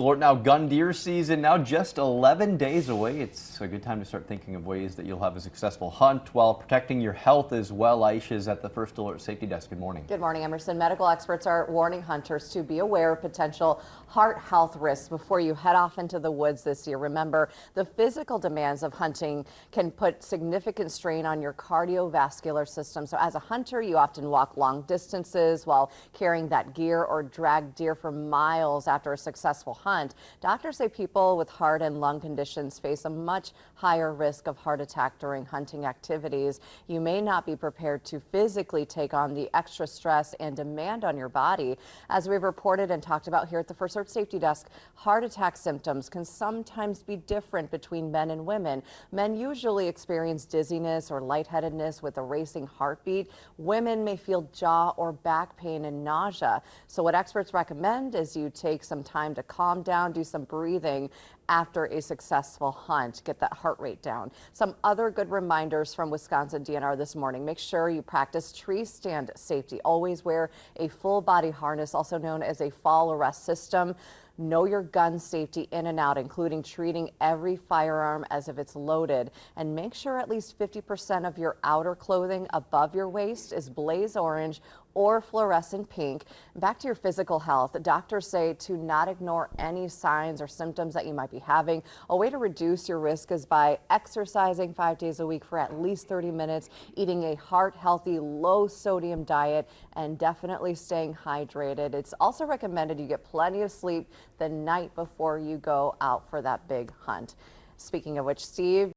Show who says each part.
Speaker 1: Now, gun deer season now just 11 days away. It's a good time to start thinking of ways that you'll have a successful hunt while protecting your health as well. Aisha is at the First Alert Safety Desk. Good morning.
Speaker 2: Good morning, Emerson. Medical experts are warning hunters to be aware of potential heart health risks before you head off into the woods this year. Remember, the physical demands of hunting can put significant strain on your cardiovascular system. So as a hunter, you often walk long distances while carrying that gear or drag deer for miles after a successful hunt. Doctors say people with heart and lung conditions face a much higher risk of heart attack during hunting activities. You may not be prepared to physically take on the extra stress and demand on your body. As we've reported and talked about here at the First Alert Safety Desk, heart attack symptoms can sometimes be different between men and women. Men usually experience dizziness or lightheadedness with a racing heartbeat. Women may feel jaw or back pain and nausea. So what experts recommend is you take some time to calm down, do some breathing after a successful hunt, get that heart rate down. Some other good reminders from Wisconsin DNR this morning. Make sure you practice tree stand safety. Always wear a full body harness, also known as a fall arrest system. Know your gun safety in and out, including treating every firearm as if it's loaded. And make sure at least 50% of your outer clothing above your waist is blaze orange or fluorescent pink. Back to your physical health. Doctors say to not ignore any signs or symptoms that you might be having. A way to reduce your risk is by exercising 5 days a week for at least 30 minutes, eating a heart-healthy, low-sodium diet, and definitely staying hydrated. It's also recommended you get plenty of sleep the night before you go out for that big hunt. Speaking of which, Steve,